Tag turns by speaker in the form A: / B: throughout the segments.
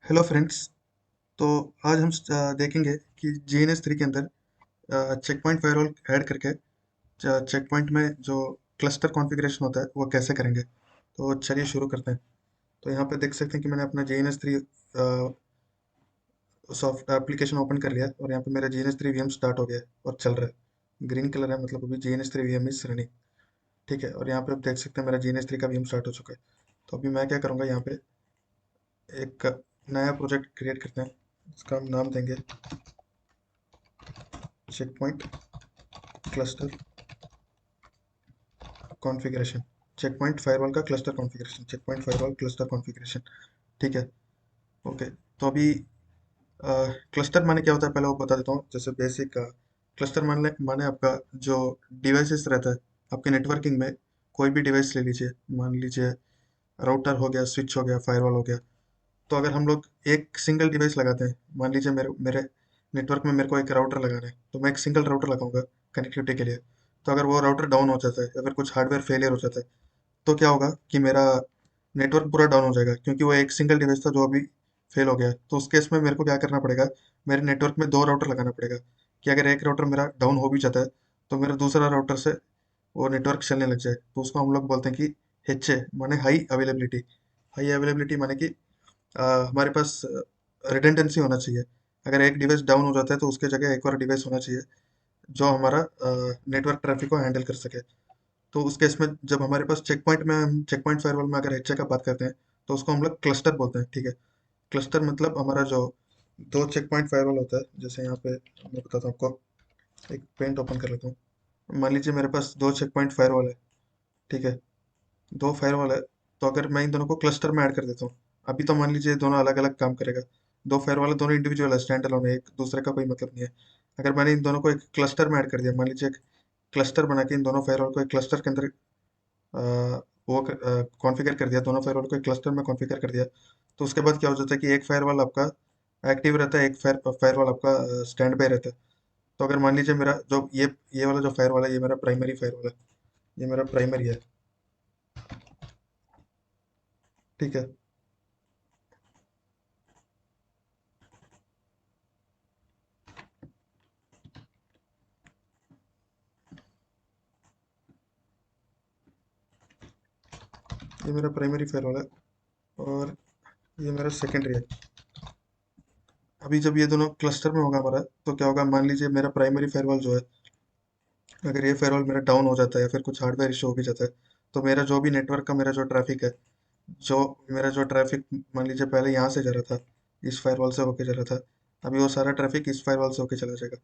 A: Hello friends. तो आज हम देखेंगे कि GNS3 के अंदर चेक पॉइंट फायरवॉल ऐड करके चेक पॉइंट में जो क्लस्टर कॉन्फ़िगरेशन होता है वो कैसे करेंगे। तो चलिए शुरू करते हैं। तो यहाँ पे देख सकते हैं कि मैंने अपना GNS3 सॉफ्ट एप्लीकेशन ओपन कर लिया है और यहाँ पे मेरा GNS3 VM स्टार्ट हो गया है और चल रहा है। ग्रीन कलर है, मतलब अभी GNS3 VM इज रनिंग। ठीक है, और यहाँ पे आप देख सकते हैं मेरा GNS3 का VM स्टार्ट हो चुका है। तो अभी मैं क्या करूँगा, यहाँ पे एक नया प्रोजेक्ट क्रिएट करते हैं। इसका हम नाम देंगे check point cluster configuration. Check point firewall का cluster configuration, check point firewall cluster configuration. ठीक है। ओके। तो अभी क्लस्टर माने क्या होता है पहले वो बता देता हूँ। जैसे बेसिक क्लस्टर माने माने आपका जो डिवाइसेस रहता है आपके नेटवर्किंग में। कोई भी डिवाइस ले लीजिए, मान लीजिए राउटर हो गया, स्विच हो गया, फायरवॉल हो गया। तो अगर हम लोग एक सिंगल डिवाइस लगाते हैं, मान लीजिए मेरे मेरे नेटवर्क में मेरे को एक राउटर लगाना है, तो मैं एक सिंगल राउटर लगाऊंगा कनेक्टिविटी के लिए। तो अगर वो राउटर डाउन हो जाता है या फिर कुछ हार्डवेयर फेलियर हो जाता है, तो क्या होगा कि मेरा नेटवर्क पूरा डाउन हो जाएगा, क्योंकि वो एक सिंगल डिवाइस था जो अभी फेल हो गया। तो उस केस में मेरे को क्या करना पड़ेगा, मेरे नेटवर्क में दो राउटर लगाना पड़ेगा कि अगर एक राउटर मेरा डाउन हो भी जाता है तो मेरा दूसरा राउटर से वो नेटवर्क चलने लग जाए। तो उसको हम लोग बोलते हैं कि HA माने हाई अवेलेबिलिटी। हाई अवेलेबिलिटी माने कि हमारे पास रिडंडेंसी होना चाहिए। अगर एक डिवाइस डाउन हो जाता है तो उसके जगह एक और डिवाइस होना चाहिए जो हमारा नेटवर्क ट्रैफिक को हैंडल कर सके। तो उस केस में जब हमारे पास चेक पॉइंट में, हम चेक पॉइंट फायरवॉल में अगर HA का बात करते हैं तो उसको हम लोग क्लस्टर बोलते हैं। ठीक है। क्लस्टर मतलब हमारा जो दो चेक पॉइंट फायरवॉल होता है। जैसे यहाँ पे मैं बताता हूँ आपको, एक पेंट ओपन कर लेता हूँ। मान लीजिए मेरे पास दो चेक पॉइंट फायरवॉल है। ठीक है। दो फायरवॉल है, तो अगर मैं इन दोनों को क्लस्टर में ऐड कर देता हूँ, अभी तो मान लीजिए दोनों अलग अलग काम करेगा। दो फायरवॉल है, दोनों इंडिविजुअल है, स्टैंड अलोन है, एक दूसरे का कोई मतलब नहीं है। अगर मैंने इन दोनों को एक क्लस्टर में ऐड कर दिया, मान लीजिए एक क्लस्टर बना के इन दोनों फायरवॉल को एक क्लस्टर के अंदर वो कॉन्फ़िगर कर दिया, दोनों फायरवॉल को एक क्लस्टर में कॉन्फ़िगर कर दिया, तो उसके बाद क्या हो जाता है कि एक फायरवॉल आपका एक्टिव रहता है, एक फायरवॉल आपका स्टैंड बाय रहता है। तो अगर मान लीजिए मेरा जो ये वाला जो फायरवॉल है, ये मेरा प्राइमरी फायरवॉल है, ये मेरा प्राइमरी है। ठीक है। ये मेरा प्राइमरी फायरवॉल है और ये मेरा सेकेंडरी है। अभी जब ये दोनों क्लस्टर में होगा हमारा, तो क्या होगा, मान लीजिए मेरा प्राइमरी फायरवॉल जो है, अगर ये फायरवॉल मेरा डाउन हो जाता है या फिर कुछ हार्डवेयर इशू हो भी जाता है, तो मेरा जो भी नेटवर्क का मेरा जो ट्रैफिक है, जो मेरा जो ट्रैफिक मान लीजिए पहले यहाँ से जा रहा था, इस फायरवॉल से होके जा रहा था, अभी वो सारा ट्रैफिक इस फायरवॉल से होके चला जाएगा।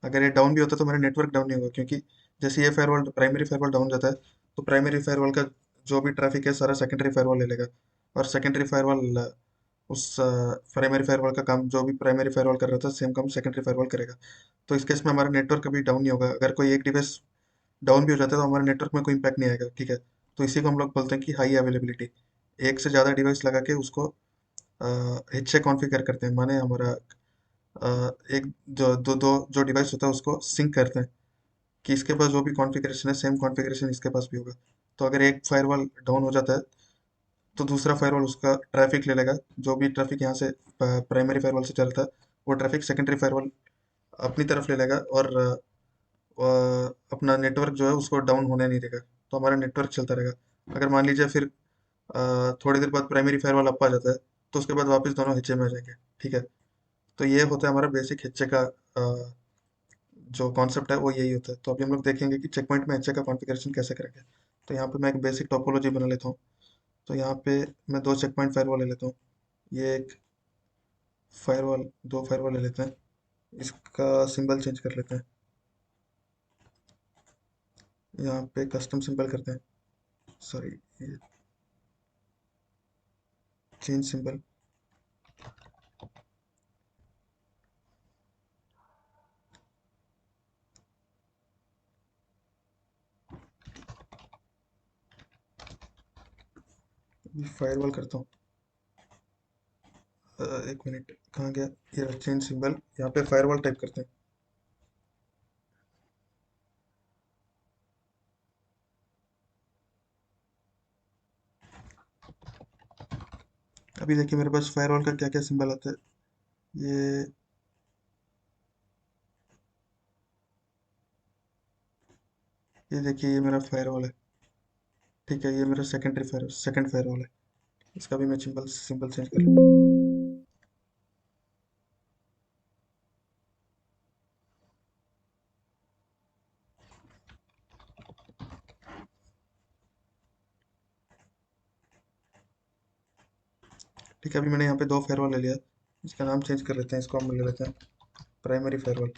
A: अगर ये डाउन भी होता है तो मेरा नेटवर्क डाउन नहीं होगा, क्योंकि जैसे ये फायरवॉल प्राइमरी फायरवॉल डाउन जाता है तो प्राइमरी फायरवॉल का जो भी ट्रैफिक है सारा सेकेंडरी फायरवॉल ले लेगा। और सेकेंडरी फायरवॉल उस प्राइमरी फायरवॉल का काम जो भी प्राइमरी फायरवॉल कर रहा था सेम काम सेकेंडरी फायरवॉल करेगा। तो इस केस में हमारा नेटवर्क कभी डाउन नहीं होगा। अगर कोई एक डिवाइस डाउन भी हो जाता है तो हमारे नेटवर्क में कोई इम्पैक्ट नहीं आएगा। ठीक है। तो इसी को हम लोग बोलते हैं कि हाई अवेलेबिलिटी। एक से ज़्यादा डिवाइस लगा के उसको HA कॉन्फ़िगर करते हैं, माने हमारा एक जो दो दो जो डिवाइस होता है उसको सिंक करते हैं कि इसके पास जो भी कॉन्फ़िगरेशन है सेम कॉन्फ़िगरेशन इसके पास भी होगा। तो अगर एक फायरवॉल डाउन हो जाता है तो दूसरा फायरवॉल उसका ट्रैफिक ले लेगा, जो भी ट्रैफिक यहाँ से प्राइमरी फायरवॉल से चलता है वो ट्रैफिक सेकेंडरी फायरवॉल अपनी तरफ ले लेगा और अपना नेटवर्क जो है उसको डाउन होने नहीं देगा। तो हमारा नेटवर्क चलता रहेगा। अगर मान लीजिए फिर थोड़ी देर बाद प्राइमरी फायरवॉल अप आ जाता है, तो उसके बाद वापस दोनों HA में आ जाएंगे। ठीक है। तो ये होता है हमारा बेसिक HA का जो कॉन्सेप्ट है वो यही होता है। तो अभी हम लोग देखेंगे कि चेक पॉइंट में HA का कॉन्फ़िगरेशन कैसे करेंगे। तो यहाँ पे मैं एक बेसिक टोपोलॉजी बना लेता हूँ। तो यहाँ पे मैं दो चेक पॉइंट फायरवॉल ले लेता हूँ। ये एक फायरवॉल, दो फायरवॉल ले लेते हैं। इसका सिंबल चेंज कर लेते हैं, यहाँ पे कस्टम सिंबल करते हैं। सॉरी, ये चेंज सिंबल। फायरवॉल करता हूँ। एक मिनट, कहाँ गया ये चेंज सिंबल। यहाँ पे फायरवॉल टाइप करते हैं। अभी देखिए मेरे पास फायरवॉल का क्या क्या सिंबल आता है। ये ये देखिए ये मेरा फायरवॉल है। ठीक है, ये मेरा सेकंड फायरवॉल है। इसका भी मैं सिंबल सिंबल चेंज कर लूँ। ठीक है, अभी मैंने यहाँ पे दो फायरवॉल ले लिया। इसका नाम चेंज कर लेते हैं, इसको हम ले लेते हैं प्राइमरी फायरवॉल।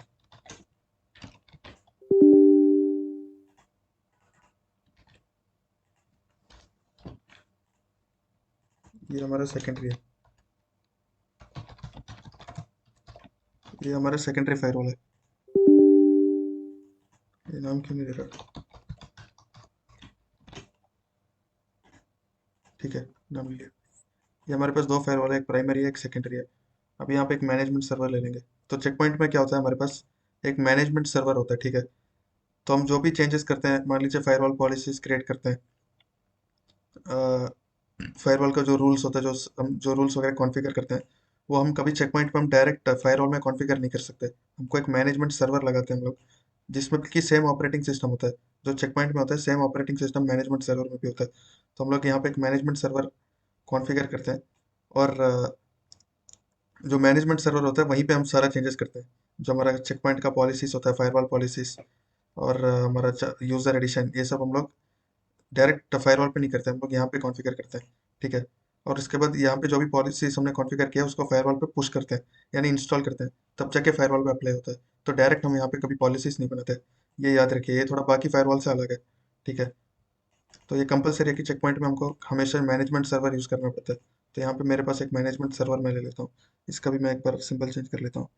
A: ये हमारा सेकेंडरी है। ये हमारा सेकेंडरी फायरवॉल है। ये नाम क्यों नहीं दे रहा? ठीक है, नाम लिया। ये हमारे पास दो फायरवॉल है, एक प्राइमरी है एक सेकेंडरी है। अभी यहाँ पे एक मैनेजमेंट सर्वर ले लेंगे। तो चेक पॉइंट में क्या होता है, हमारे पास एक मैनेजमेंट सर्वर होता है। ठीक है, तो हम जो भी चेंजेस करते हैं, मान लीजिए फायरवॉल पॉलिसीज क्रिएट करते हैं, फायरवॉल का जो रूल्स होता है, जो हम जो रूल्स वगैरह कॉन्फ़िगर करते हैं, वो हम कभी चेक पॉइंट पे हम डायरेक्ट फायरवॉल में कॉन्फ़िगर नहीं कर सकते। हमको एक मैनेजमेंट सर्वर लगाते हैं हम लोग, जिसमें कि सेम ऑपरेटिंग सिस्टम होता है। जो चेक पॉइंट में होता है same operating system management server में भी होता है। तो हम लोग यहाँ पे एक मैनेजमेंट सर्वर कॉन्फ़िगर करते हैं, और जो मैनेजमेंट सर्वर होता है वहीं पे हम सारा चेंजेस करते हैं। जो हमारा चेक पॉइंट का पॉलिसीज होता है, फायरवॉल पॉलिसीज, और हमारा यूज़र एडिशन, ये सब हम लोग डायरेक्ट फायरवॉल पे नहीं करते, हम लोग यहाँ पे कॉन्फ़िगर करते हैं। ठीक है, और उसके बाद यहाँ पे जो भी पॉलिसीज हमने कॉन्फ़िगर किया है उसको फायरवॉल पे पुश करते हैं, यानी इंस्टॉल करते हैं, तब जाके फायरवॉल पे अप्लाई होता है। तो डायरेक्ट हम यहाँ पे कभी पॉलिसीज नहीं बनाते। ये याद रखिए, ये थोड़ा बाकी फायरवॉल से अलग है। ठीक है, तो ये कंपलसरी है कि चेक पॉइंट में हमको हमेशा मैनेजमेंट सर्वर यूज़ करना पड़ता है। तो यहाँ पे मेरे पास एक मैनेजमेंट सर्वर मैं ले लेता हूँ। इसका भी मैं एक बार सिंबल चेंज कर लेता हूँ।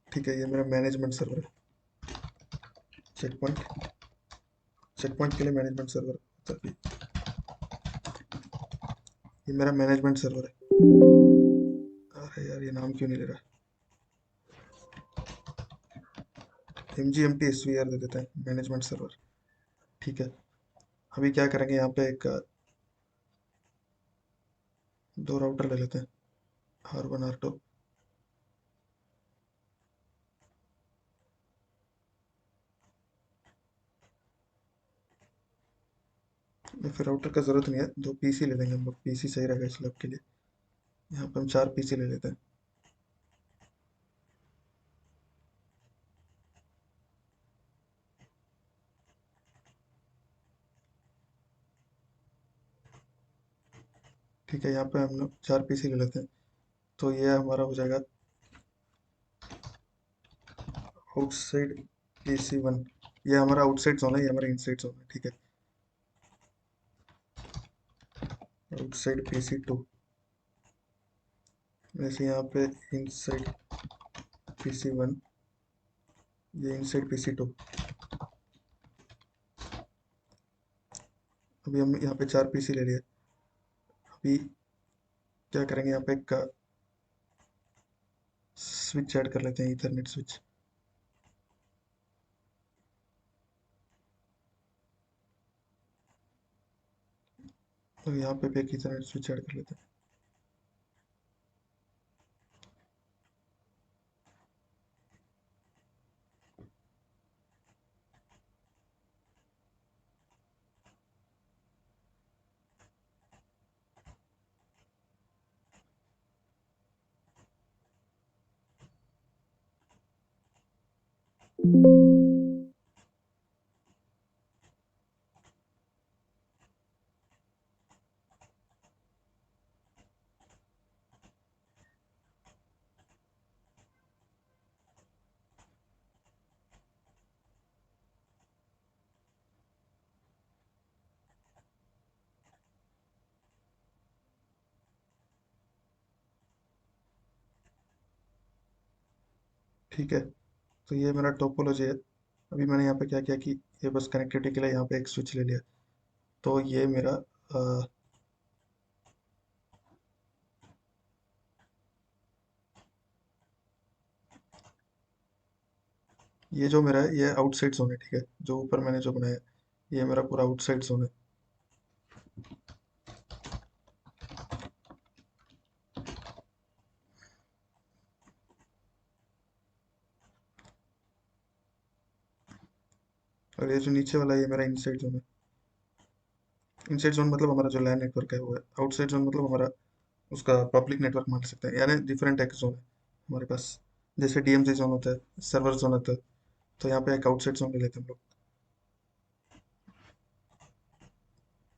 A: ठीक है, ये मेरा मैनेजमेंट सर्वर है। चेक पॉइंट चेक पॉइंट के लिए मैनेजमेंट सर्वर होता है। ये मेरा मैनेजमेंट सर्वर है। अरे यार, ये नाम क्यों नहीं ले रहा? M G M T S V R दे देते हैं, मैनेजमेंट सर्वर। ठीक है, अभी क्या करेंगे, यहाँ पे एक दो राउटर ले लेते हैं, R1 R2। या फिर राउटर का ज़रूरत नहीं है, दो पीसी ले लेंगे हम लोग, पीसी सही रहेगा इस लैब के लिए। यहाँ पे हम चार पीसी ले लेते हैं। ठीक है, यहाँ पे हम लोग चार पीसी ले लेते हैं। तो ये हमारा हो जाएगा आउटसाइड PC1। ये हमारा आउटसाइड जोन है, ये हमारा इनसाइड जोन है। ठीक है, आउटसाइड PC2। वैसे यहाँ पे इनसाइड PC1, ये इनसाइड PC2। अभी हम यहाँ पे चार पीसी ले लिए। अभी क्या करेंगे, यहाँ पे एक स्विच ऐड कर लेते हैं, ईथरनेट स्विच। तो यहाँ पे भी एक ईथरनेट स्विच ऐड कर लेते हैं। ठीक है, तो ये मेरा टोपोलॉजी है। अभी मैंने यहाँ पे क्या किया कि ये बस कनेक्टिविटी के लिए यहाँ पे एक स्विच ले लिया। तो ये मेरा ये जो मेरा है ये आउटसाइड जोन है, ठीक है। जो ऊपर मैंने जो बनाया ये मेरा पूरा आउटसाइड जोन है। और ये जो नीचे वाला ये मेरा इनसाइड जोन है। इनसाइड जोन मतलब हमारा जो लैन नेटवर्क है वो है। आउटसाइड जोन मतलब हमारा उसका पब्लिक नेटवर्क मान सकते हैं, यानी डिफरेंट एक जोन है हमारे पास। जैसे डीएमजी जोन होता है, सर्वर जोन होता है, तो यहाँ पे एक आउटसाइड जोन ले लेते हैं हम लोग।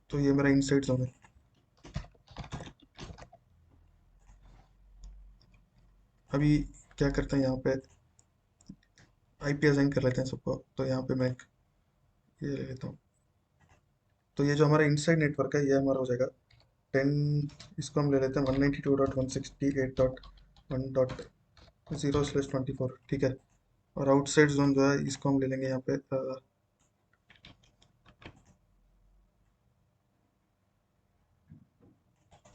A: तो ये मेरा इनसाइड जोन है। अभी क्या करते हैं यहाँ पे, आईपी असाइन कर लेते हैं सबको। तो यहाँ पे मैं ये ले लेता हूँ। तो ये जो हमारा इनसाइड नेटवर्क है ये हमारा हो जाएगा 10। इसको हम ले लेते हैं 192.168.1.0/24, ठीक है। और आउटसाइड जोन जो है इसको हम ले लेंगे यहाँ पे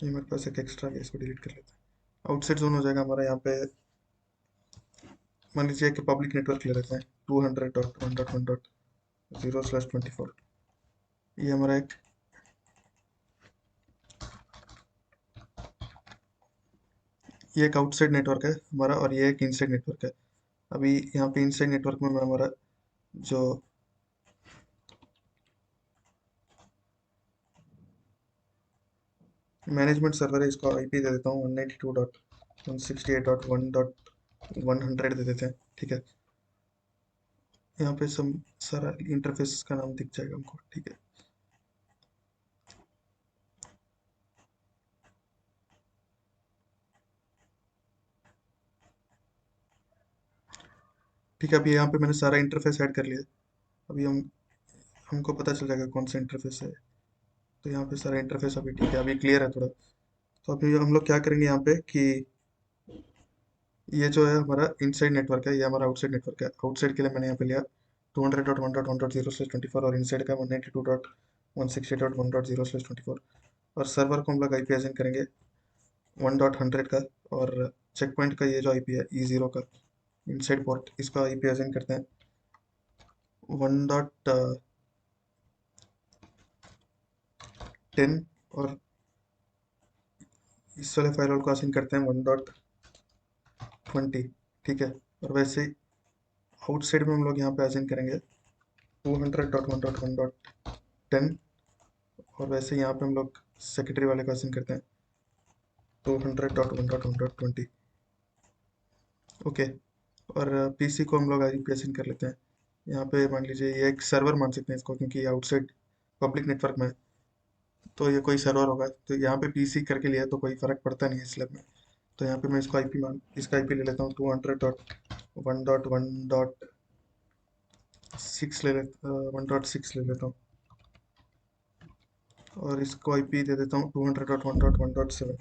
A: ये मेरे पास एक एक्स्ट्रा है, इसको डिलीट कर लेते हैं। आउटसाइड जोन हो जाएगा हमारा यहाँ पे, मान लीजिए कि पब्लिक नेटवर्क ले लेते हैं 200.1.1.0/24। ये हमारा एक, ये एक आउटसाइड नेटवर्क है हमारा, और ये एक इनसाइड नेटवर्क है। अभी यहाँ पे इनसाइड नेटवर्क में मैं हमारा जो मैनेजमेंट सर्वर है इसको आईपी दे देता हूँ 192.168.1.100 दे देते हैं, ठीक है। यहाँ पे सब सारा इंटरफेस का नाम दिख जाएगा हमको, ठीक है। ठीक है, अभी यहाँ पे मैंने सारा इंटरफेस ऐड कर लिया। अभी हमको पता चल जाएगा कौन सा इंटरफेस है। तो यहाँ पे सारा इंटरफेस अभी ठीक है, अभी क्लियर है थोड़ा। तो अभी हम लोग क्या करेंगे यहाँ पे कि ये जो है हमारा इनसाइड नेटवर्क है, ये हमारा आउटसाइड नेटवर्क है। आउटसाइड के लिए मैंने यहाँ पे लिया 200.1.1.0/24 और इनसाइड का 192.168.1.0/24। और सर्वर को हम लोग आईपी असाइन करेंगे 1.100 का। और चेक पॉइंट का ये जो आईपी है E0 का इनसाइड पोर्ट, इसका आईपी असाइन करते हैं 1.10। और इस वाले फायरवॉल को असाइन करते हैं 1.20, ठीक है। और वैसे ही आउटसाइड में हम लोग यहाँ पे असाइन करेंगे 200.1.1.10। और वैसे यहाँ पे हम लोग सेक्रेटरी वाले का असाइन करते हैं 200.1.1.20, ओके। और पीसी को हम लोग आईपी असाइन कर लेते हैं यहाँ पे, मान लीजिए ये एक सर्वर मान सकते हैं इसको, क्योंकि ये आउटसाइड पब्लिक नेटवर्क में है, तो ये कोई सर्वर होगा। तो यहाँ पे पीसी करके लिया तो कोई फर्क पड़ता नहीं है स्लैब में। तो यहाँ पे मैं इसका आईपी ले लेता हूँ 200.1.1.6 1.6 ले लेता हूँ। और इसको आईपी दे देता हूँ 200.1.1.7।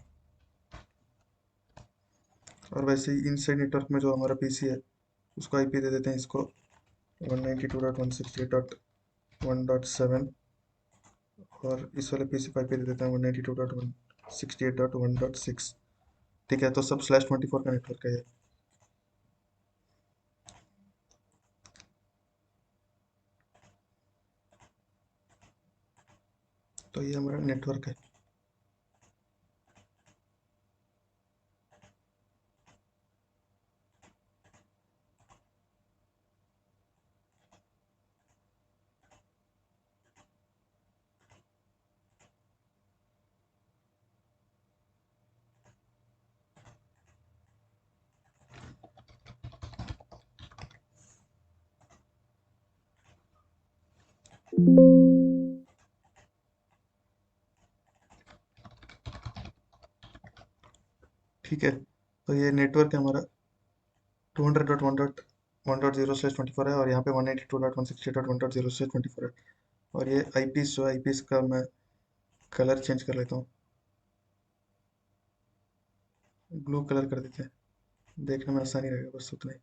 A: और वैसे ही इनसाइड नेटवर्क में जो हमारा पीसी है उसको आईपी दे देते हैं इसको 192.168.1.7। और इस वाले पीसी को आईपी दे देते हैं 192.168.1.6, ठीक है। तो सब /24 का नेटवर्क है ये। तो ये हमारा नेटवर्क है। ठीक है, तो ये नेटवर्क है हमारा 200.1.1.0/24 है। और यहाँ पे 192.168.1.0/24 है। और ये आईपीस जो आईपीस का मैं कलर चेंज कर लेता हूँ, ब्लू कलर कर देते हैं, देखने में आसानी रहेगा, बस उतना ही।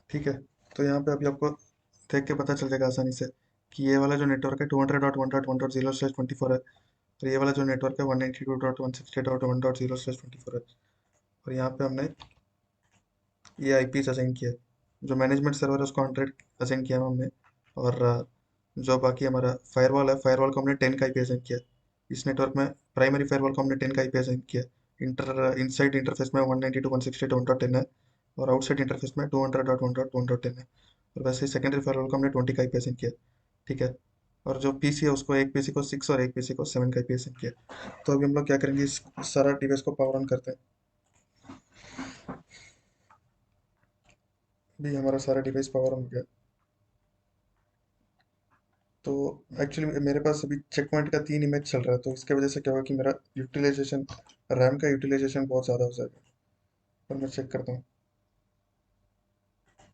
A: ठीक है। तो यहाँ पे अभी आपको देख के पता चल जाएगा आसानी से कि ये वाला जो नेटवर्क है 200.1.1.0/24 है, और ये वाला जो नेटवर्क है 192.168.1.0/24 है। और यहाँ पे हमने ये आईपी असाइन किया है। जो मैनेजमेंट सर्वर है उसको 100 असाइन किया है हमने। और जो बाकी हमारा फायरवॉल है, फायरवॉल को हमने 10 का आईपी असाइन किया है। इस नेटवर्क में प्राइमरी फायरवॉल को हमने 10 का आईपी असाइन किया है। इनसाइड इंटरफेस में 192.168.1.10 है, और आउटसाइड इंटरफेस में 200.1.1.10 है। और वैसे ही सेकेंडरी फायरवॉल को हमने 20 का आईपी असाइन किया है। ठीक है। और जो पीसी है उसको, एक पीसी को 6 और एक पीसी को 7 का आईपी असाइन किया है। तो अभी हम लोग क्या करेंगे, इस सारा डिवाइस को पावर ऑन करते हैं। अभी हमारा सारा डिवाइस पावर ऑन हो गया। तो एक्चुअली मेरे पास अभी चेक पॉइंट का 3 इमेज चल रहा है, तो इसके वजह से क्या होगा कि मेरा यूटिलाइजेशन, रैम का यूटिलाइजेशन बहुत ज़्यादा हो जाएगा। पर मैं चेक करता हूँ।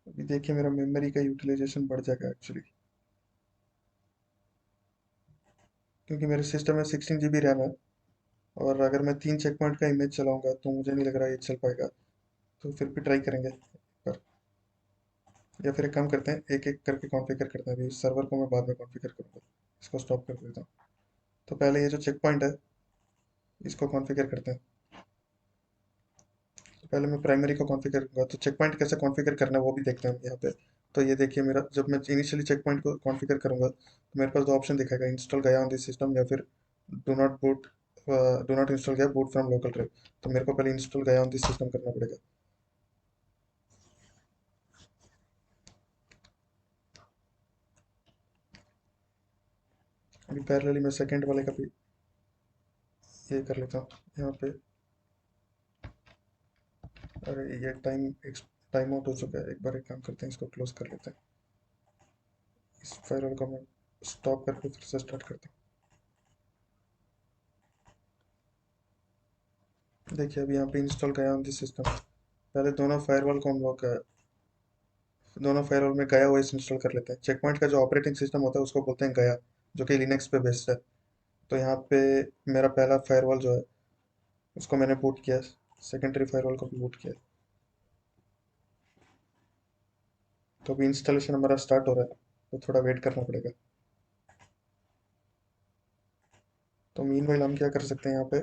A: अभी देखिए मेरा मेमोरी का यूटिलाइजेशन बढ़ जाएगा एक्चुअली, क्योंकि मेरे सिस्टम में 16 GB रैम है। और अगर मैं 3 चेक पॉइंट का इमेज चलाऊंगा तो मुझे नहीं लग रहा ये चल पाएगा। तो फिर भी ट्राई करेंगे पर, या फिर एक काम करते हैं, एक एक करके कॉन्फ़िगर करते हैं। अभी सर्वर को मैं बाद में कॉन्फ़िगर करूँगा, इसको स्टॉप कर देता हूँ। तो पहले ये जो चेक पॉइंट है इसको कॉन्फ़िगर करते हैं। तो पहले मैं प्राइमरी को कॉन्फ़िगर करूँगा, तो चेक पॉइंट कैसे कॉन्फ़िगर करना है वो भी देखते हैं हम यहाँ पे। तो ये देखिए, मेरा जब मैं इनिशियली चेक पॉइंट को कॉन्फ़िगर करूँगा तो मेरे पास दो ऑप्शन दिखाएगा, इंस्टॉल गया ऑन दिस सिस्टम, या फिर डू नॉट इंस्टॉल गया बूट फ्रॉम लोकल ड्राइव। तो मेरे को पहले इंस्टॉल गया ऑन दिस सिस्टम करना पड़ेगा। अभी पैरेलली मैं सेकेंड वाले का भी ये कर लेता हूँ यहाँ पे। अरे ये टाइम आउट हो चुका है, एक बार एक काम करते हैं, इसको क्लोज कर लेते हैं। इस फायरवॉल को मैं स्टॉप करके फिर से स्टार्ट करता हूँ। देखिए अभी यहाँ पे इंस्टॉल गया ऑन दिस सिस्टम। पहले दोनों फायरवॉल में गया ओएस इंस्टॉल कर लेते हैं। चेक पॉइंट का जो ऑपरेटिंग सिस्टम होता है उसको बोलते हैं गया, जो कि लिनक्स पे बेस्ड है। तो यहाँ पे मेरा पहला फायरवॉल जो है उसको मैंने बूट किया, सेकेंडरी फायरवॉल को भी बूट किया। तो अभी इंस्टॉलेशन हमारा स्टार्ट हो रहा है, तो थोड़ा वेट करना पड़ेगा। तो मीनवाइल हम क्या कर सकते हैं, यहाँ पे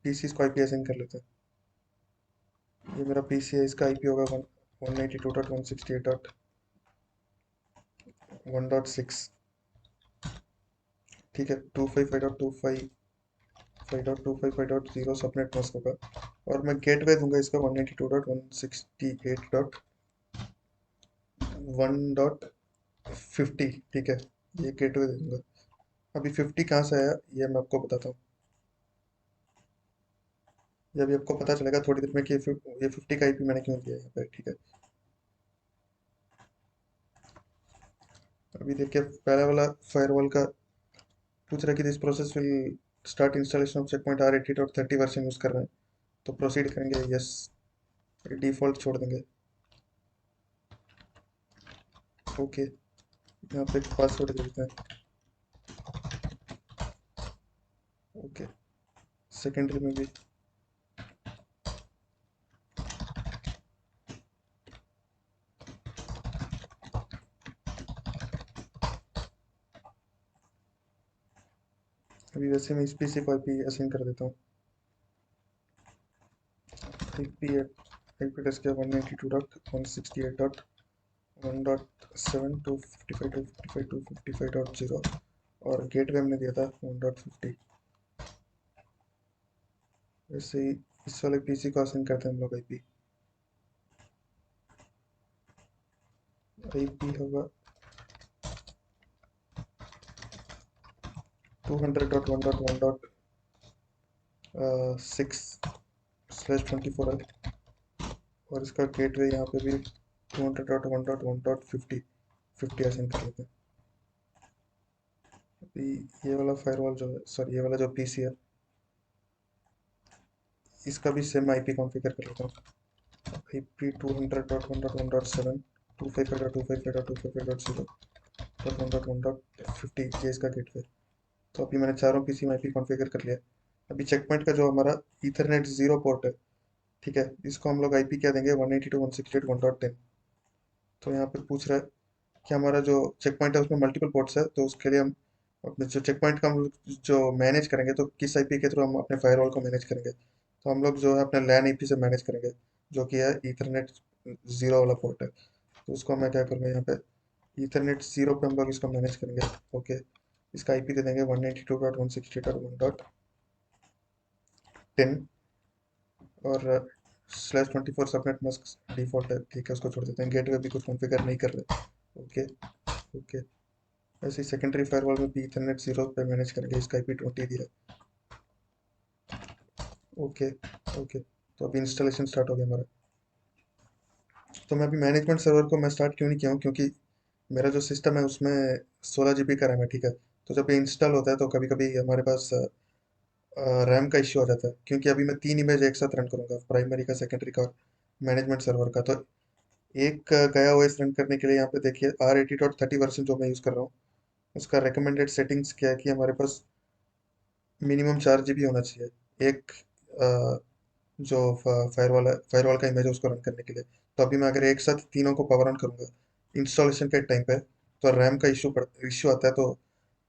A: पीसी को आईपी असाइन कर लेते हैं। ये मेरा पीसी है, इसका आईपी होगा 192.168.1.6। ठीक है, 255.255.255.0 सबनेट मास्क होगा। और मैं गेटवे दूंगा इसका 192.168.1.50। ठीक है, ये गेटवे दे दूंगा। अभी 50 कहाँ से आया ये मैं आपको बताता हूँ। ये अभी आपको पता चलेगा थोड़ी देर में कि ये 50 का आईपी मैंने क्यों दिया है यहाँ पे। ठीक है, अभी देखिए पहला वाला फायरवॉल का पूछ रहा है कि this process will start installation of check point R80.30 version use कर रहे हैं। तो प्रोसीड करेंगे, यस। डिफ़ॉल्ट छोड़ देंगे, ओके। यहाँ पे एक पासवर्ड दे देते हैं, ओके। सेकेंडरी में भी अभी वैसे मैं इस पीसी को आईपी असाइन कर देता हूँ। आईपी आईपी एड्रेस क्या, 192.168.1.7 255.255.255.0। और गेटवे हमने दिया था 1.50। वैसे ही इस वाले पीसी को असाइन करते हैं हम लोग आईपी। आईपी होगा 200.1.1.6/24 है। और इसका गेटवे यहाँ पे भी 200.1.1.50 50 असाइन कर लेते हैं। अभी ये वाला फायरवॉल जो है, सॉरी ये वाला जो पीसी है, इसका भी सेम आईपी कॉन्फ़िगर कर लेता हूँ। आईपी 200.1.1.7 255.255.255.0.1.1.50, ये इसका गेटवे। तो अभी मैंने चारों पीसी में आईपी कॉन्फ़िगर कर लिया। अभी चेक पॉइंट का जो हमारा ईथरनेट 0 पोर्ट है, ठीक है, इसको हम लोग आईपी क्या देंगे, 192.168.1.10। तो यहाँ पे पूछ रहा है कि हमारा जो चेक पॉइंट है उसमें मल्टीपल पोर्ट्स है, तो उसके लिए हम अपने जो चेक पॉइंट का हम लोग जो मैनेज करेंगे, तो किस आईपी के थ्रू हम अपने फायरवॉल को मैनेज करेंगे, तो हम लोग जो है अपने लैन आईपी से मैनेज करेंगे, जो कि है ईथरनेट जीरो वाला पोर्ट है। तो उसको मैं क्या करूँगा, यहाँ पे ईथरनेट जीरो पे हम लोग इसको मैनेज करेंगे। ओके, इसका आईपी दे देंगे 192.168.1.10, और /24 सबनेट मस्क डिफॉल्ट है, ठीक है, उसको छोड़ देते हैं। गेटवे भी कुछ कॉन्फ़िगर नहीं कर रहे। ओके। ओके, ऐसे ही सेकेंडरी फायरवॉल में भी ईथरनेट जीरो पे मैनेज करेंगे, इसका आईपी 20 दिया है। ओके। ओके, तो अभी इंस्टॉलेशन स्टार्ट हो गया हमारा। तो मैं अभी मैनेजमेंट सर्वर को मैं स्टार्ट क्यों नहीं किया हूँ, क्योंकि मेरा जो सिस्टम है उसमें 16 GB का रैम है, ठीक है। तो जब ये इंस्टॉल होता है तो कभी कभी हमारे पास रैम का इश्यू आ जाता है, क्योंकि अभी मैं 3 इमेज एक साथ रन करूंगा, प्राइमरी का, सेकेंडरी का और मैनेजमेंट सर्वर का। तो एक गया ओएस रन करने के लिए यहाँ पे देखिए R80.30 वर्जन जो मैं यूज़ कर रहा हूँ, उसका रिकमेंडेड सेटिंग्स क्या है कि हमारे पास मिनिमम 4 GB होना चाहिए एक जो फायरवॉल है, फायरवॉल का इमेज है उसको रन करने के लिए। तो अभी मैं अगर एक साथ तीनों को पावर ऑन करूंगा इंस्टॉलेशन के टाइम पे, तो रैम का इशू आता है, तो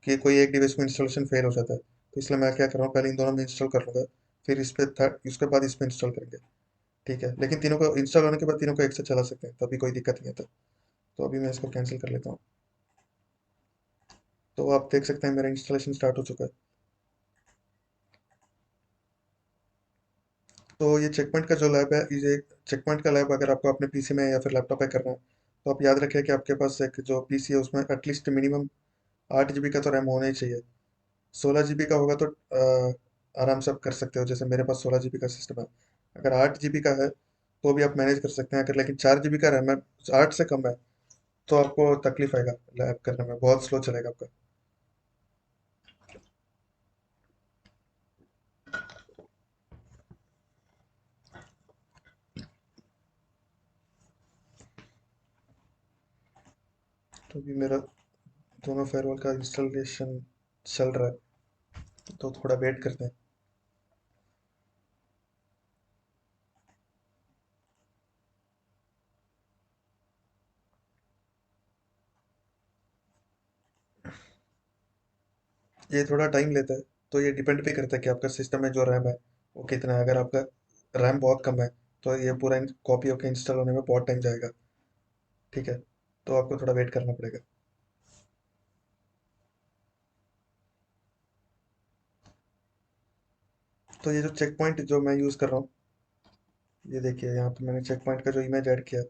A: कि कोई एक डिवाइस में इंस्टॉलेशन फेल हो जाता है। तो इसलिए मैं क्या कर रहा हूँ, पहले इन दोनों में इंस्टॉल कर लूंगा, फिर इस पे उसके बाद इस पे इंस्टॉल करेंगे, ठीक है। लेकिन तीनों को इंस्टॉल होने के बाद तीनों को एक साथ चला सकते हैं, तो अभी कोई दिक्कत नहीं आता। तो अभी मैं इसको कैंसिल कर लेता हूँ। तो आप देख सकते हैं मेरा इंस्टॉलेशन स्टार्ट हो चुका है। तो ये चेक पॉइंट का जो लैब है, ये चेक पॉइंट का लैब अगर आपको अपने पीसी में या फिर लैपटॉप पे करना है, तो आप याद रखिए कि आपके पास एक जो पीसी है उसमें एटलीस्ट मिनिमम 8 GB का तो रैम होना ही चाहिए। 16 GB का होगा तो आराम से आप कर सकते हो, जैसे मेरे पास 16 GB का सिस्टम है। अगर 8 GB का है तो भी आप मैनेज कर सकते हैं, अगर लेकिन 4 GB का रैम है, 8 से कम है, तो आपको तकलीफ आएगा लैब करने में, बहुत स्लो चलेगा आपका। तो अभी मेरा दोनों फायरवॉल का इंस्टॉलेशन चल रहा है, तो थोड़ा वेट करते हैं। ये थोड़ा टाइम लेता है, तो ये डिपेंड भी करता है कि आपका सिस्टम में जो रैम है वो कितना है। अगर आपका रैम बहुत कम है तो ये पूरा कॉपी होकर इंस्टॉल होने में बहुत टाइम जाएगा, ठीक है। तो आपको थोड़ा वेट करना पड़ेगा। तो ये जो चेक पॉइंट जो मैं यूज़ कर रहा हूँ, ये देखिए यहाँ पे मैंने चेक पॉइंट का जो इमेज ऐड किया,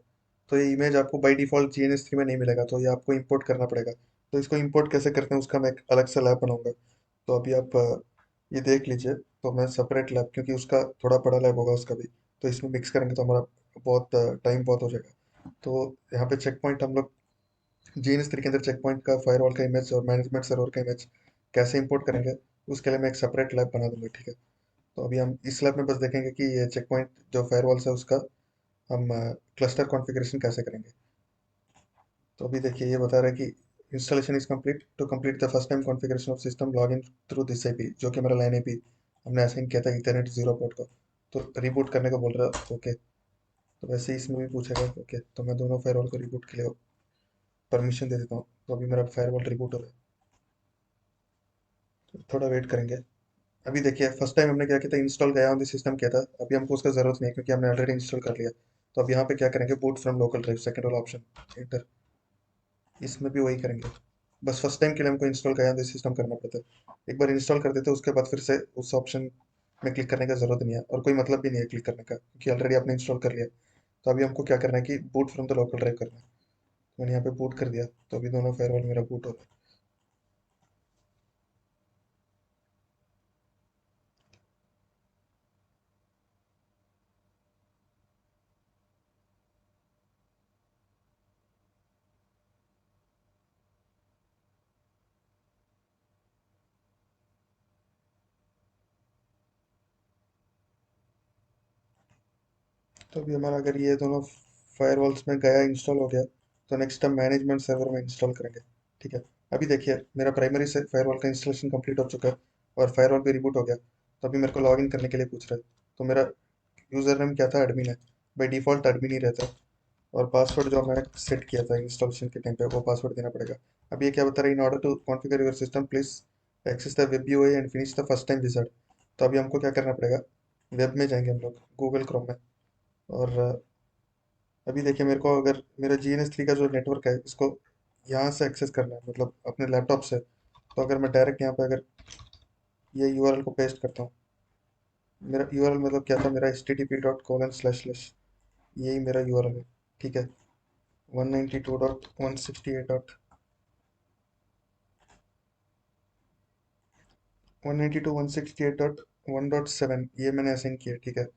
A: तो ये इमेज आपको बाय डिफ़ॉल्ट GNS3 में नहीं मिलेगा, तो ये आपको इंपोर्ट करना पड़ेगा। तो इसको इंपोर्ट कैसे करते हैं उसका मैं एक अलग से लैब बनाऊंगा। तो अभी आप ये देख लीजिए। तो मैं सेपरेट लैब, क्योंकि उसका थोड़ा बड़ा लैब होगा उसका भी, तो इसमें मिक्स करेंगे तो हमारा बहुत टाइम बहुत हो जाएगा। तो यहाँ पे चेक पॉइंट हम लोग GNS3 के अंदर चेक पॉइंट का, फायरवॉल का इमेज और मैनेजमेंट सर्वर का इमेज कैसे इंपोर्ट करेंगे, उसके लिए मैं एक सेपरेट लैब बना दूंगा, ठीक है। तो अभी हम इस लैब में बस देखेंगे कि ये चेक पॉइंट जो फायरवॉल्स है उसका हम क्लस्टर कॉन्फ़िगरेशन कैसे करेंगे। तो अभी देखिए ये बता रहा है कि installation is complete, to complete the first time configuration of system log in through this IP, जो कि हमारा लाइन आईपी हमने असाइन किया था इथरनेट जीरो पोर्ट को। तो रिबूट करने को बोल रहा है, ओके। तो वैसे ही इसमें भी पूछेगा, ओके। तो मैं दोनों फायरवॉल को रिबूट के लिए परमिशन दे देता हूँ। तो अभी मेरा फायरवॉल रिबूट हो रहा है, तो थोड़ा वेट करेंगे। अभी देखिए फर्स्ट टाइम हमने क्या किया था, इंस्टॉल गया ऑन द सिस्टम किया था, अभी हमको उसका ज़रूरत नहीं है क्योंकि हमने ऑलरेडी इंस्टॉल कर लिया। तो अब यहाँ पे क्या करेंगे, boot from local drive, second वाला ऑप्शन एंटर, इसमें भी वही करेंगे। बस फर्स्ट टाइम के लिए हमको इंस्टॉल का यहाँ सिस्टम करना पड़ता है, एक बार इंस्टॉल कर देते हैं उसके बाद फिर से उस ऑप्शन में क्लिक करने का ज़रूरत नहीं है, और कोई मतलब भी नहीं है क्लिक करने का क्योंकि ऑलरेडी आपने इंस्टॉल कर लिया। तो अभी हमको क्या करना है कि boot from the local drive करना है। तो मैंने यहाँ पे बूट कर दिया, तो अभी दोनों फायरवॉल मेरा बूट हो रहा है। तो अभी हमारा अगर ये दोनों फायरवॉल्स में गया इंस्टॉल हो गया, तो नेक्स्ट हम मैनेजमेंट सर्वर में इंस्टॉल करेंगे, ठीक है। अभी देखिए मेरा प्राइमरी से फायरवॉल का इंस्टॉलेशन कंप्लीट हो चुका है और फायरवॉल भी रिबूट हो गया। तो अभी मेरे को लॉग इन करने के लिए पूछ रहा है। तो मेरा यूजर नेम क्या था, एडमिन है, बाई डिफ़ॉल्ट एडमिन ही रहता है। और पासवर्ड जो मैंने सेट किया था इंस्टॉलेशन के टाइम पे वो पासवर्ड देना पड़ेगा। अब ये क्या बता रहा है, in order to configure your system please access the web UI and finish the first time visit. तो अभी हमको क्या करना पड़ेगा, वेब में जाएंगे हम लोग गूगल क्रोम में। और अभी देखिए मेरे को अगर मेरा GNS3 का जो नेटवर्क है इसको यहाँ से एक्सेस करना है, मतलब अपने लैपटॉप से। तो अगर मैं डायरेक्ट यहाँ पे अगर ये यूआरएल को पेस्ट करता हूँ, मेरा यूआरएल मतलब क्या था, मेरा http:// यही मेरा यूआरएल है। ठीक है, 192.168. 192.168.1.7 ये मैंने असाइन किया। ठीक है,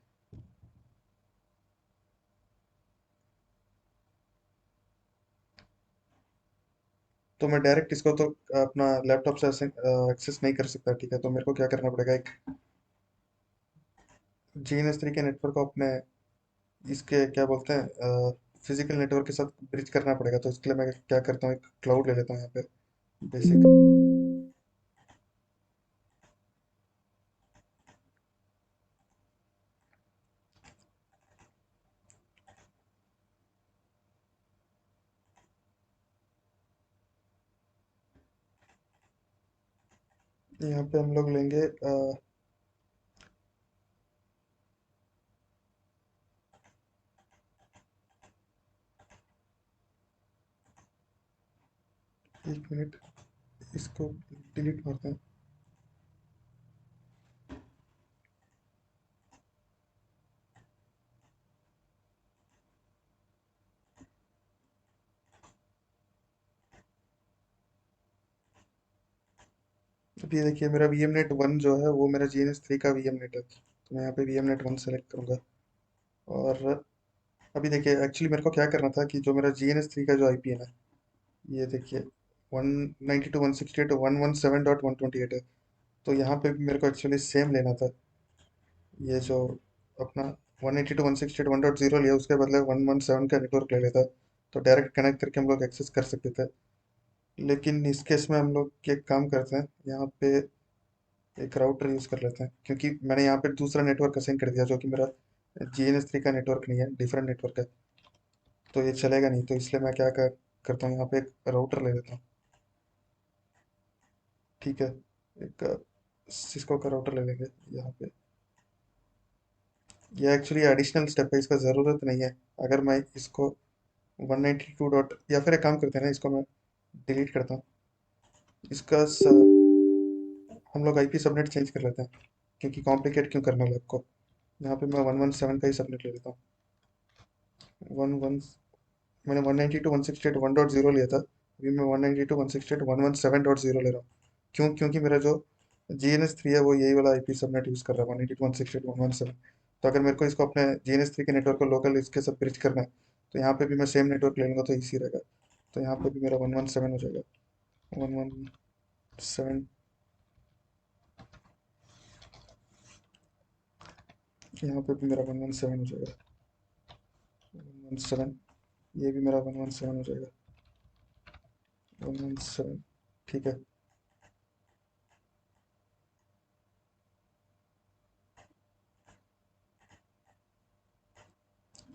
A: तो मैं डायरेक्ट इसको तो अपना लैपटॉप से एक्सेस नहीं कर सकता। ठीक है, तो मेरे को क्या करना पड़ेगा, एक GNS3 के नेटवर्क को अपने इसके क्या बोलते हैं फिजिकल नेटवर्क के साथ ब्रिज करना पड़ेगा। तो इसके लिए मैं क्या करता हूँ, एक क्लाउड ले लेता हूँ यहाँ पे बेसिक। यहाँ पे हम लोग लेंगे 1 मिनट, इसको डिलीट मारते हैं। अब ये देखिए मेरा VMnet 1 जो है वो मेरा GNS3 का VMnet है, तो मैं यहाँ पे VMnet 1 सेलेक्ट करूंगा। और अभी देखिए एक्चुअली मेरे को क्या करना था कि जो मेरा GNS3 का जो IP है ना, ये देखिए 192.168.117.128 है। तो यहाँ पे भी मेरे को एक्चुअली सेम लेना था। ये जो अपना 192.168.1.0 लिया उसके बदले 117 का नेटवर्क ले लेता, तो डायरेक्ट कनेक्ट करके हम लोग एक्सेस कर सकते थे। लेकिन इस केस में हम लोग एक काम करते हैं, यहाँ पे एक राउटर यूज़ कर लेते हैं, क्योंकि मैंने यहाँ पे दूसरा नेटवर्क असाइन कर दिया जो कि मेरा GNS3 का नेटवर्क नहीं है, डिफरेंट नेटवर्क है। तो ये चलेगा नहीं, तो इसलिए मैं क्या करता हूँ, यहाँ पे एक राउटर ले लेता हूँ। ठीक है, एक सिस्को का राउटर ले लेंगे यहाँ पे। ये एक्चुअली एडिशनल स्टेप है, इसका ज़रूरत नहीं है। अगर मैं इसको 192 डॉट, या फिर एक काम करते हैं ना, इसको मैं डिलीट करता हूँ। इसका हम लोग IP सबनेट चेंज कर लेते हैं, क्योंकि कॉम्प्लिकेट क्यों करना है आपको। यहाँ पे मैं 117 का ही सबनेट ले लेता हूँ। 11 मैंने 192.168.1.0 लिया था, अभी मैं 192.168.117.0 ले रहा हूँ। क्यों, क्योंकि मेरा जो GNS3 है वो यही वाला IP सबनेट यूज़ कर रहा है, 192.168.117। तो अगर मेरे को इसको अपने GNS3 के नेटवर्क को लोकल इसके साथ ब्रिज करना है, तो यहाँ पे भी मैं सेम नेटवर्क ले लूँगा तो इसी रहेगा। तो यहाँ पे भी मेरा 117 हो जाएगा, 117। यहाँ पे भी मेरा 117 हो जाएगा, 117। ये भी मेरा 117 हो जाएगा, 117। ठीक है,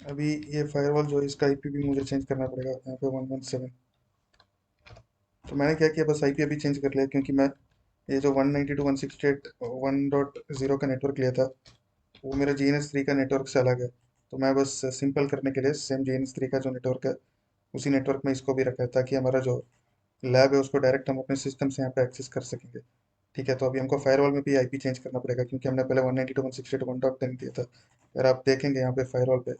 A: अभी ये फायरवॉल जो है इसका IP भी मुझे चेंज करना पड़ेगा, यहाँ पे 117। तो मैंने क्या किया, बस IP अभी चेंज कर लिया, क्योंकि मैं ये जो 192.168.1.0 का नेटवर्क लिया था वो मेरा GNS3 का नेटवर्क से अलग है। तो मैं बस सिंपल करने के लिए सेम GNS3 का जो नेटवर्क है उसी नेटवर्क में इसको भी रखा है, ताकि हमारा जो लैब है उसको डायरेक्ट हम अपने सिस्टम से यहाँ पे एक्सेस कर सकेंगे। ठीक है, तो अभी हमको फायरवॉल में भी IP चेंज करना पड़ेगा, क्योंकि हमने पहले 192.168.1.10 दिया था। अगर आप देखेंगे यहाँ पे फायरवॉल पे,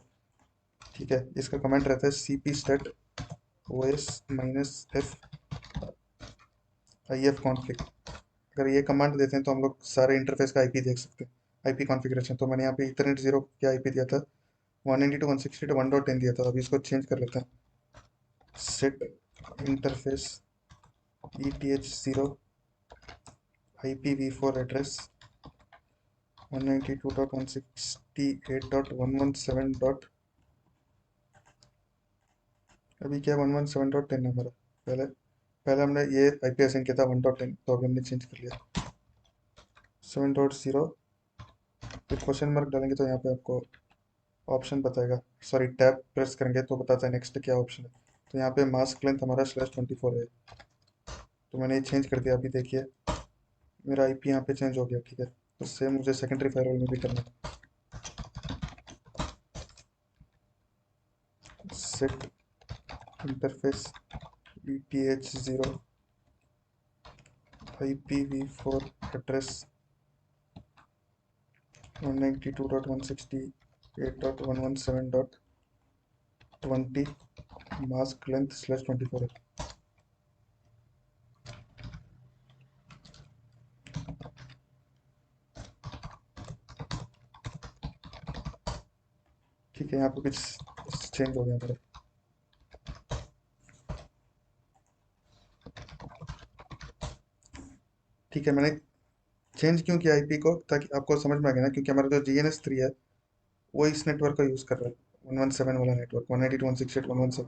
A: ठीक है, इसका कमेंट रहता है CP stat OS -F IF config। अगर ये कमांड देते हैं तो हम लोग सारे इंटरफेस का IP देख सकते हैं, IP कॉन्फ़िगरेशन। तो मैंने यहाँ पे इथरनेट 0 क्या IP दिया था, 192.168.1.10 दिया था। अभी इसको चेंज कर लेते हैं, set interface ETH0 IPv4 address 192.168.117 dot, अभी क्या 117.10 है हमारा। पहले पहले हमने ये IP असाइन किया था 1.10, तो अभी हमने चेंज कर लिया 7.0। फिर क्वेश्चन मार्क डालेंगे तो यहाँ पे आपको ऑप्शन बताएगा, सॉरी टैब प्रेस करेंगे तो बताता है नेक्स्ट क्या ऑप्शन है। तो यहाँ पे मास्क लेंथ हमारा /24 है, तो मैंने ये चेंज कर दिया। अभी देखिए मेरा आईपी यहाँ पे चेंज हो गया, ठीक है। तो सेम मुझे सेकेंडरी फायरवॉल में भी करना है। Set interface ETH0 IPv4 address 192.168.117.20 mask length /24 है। ठीक है, यहाँ पे कुछ चेंज हो गया मेरा। ठीक है, मैंने चेंज क्यों किया आईपी को, ताकि आपको समझ में आ गया ना, क्योंकि हमारा जो GNS3 है वो इस नेटवर्क का यूज़ कर रहा है, 117 वाला नेटवर्क, 192.168.117।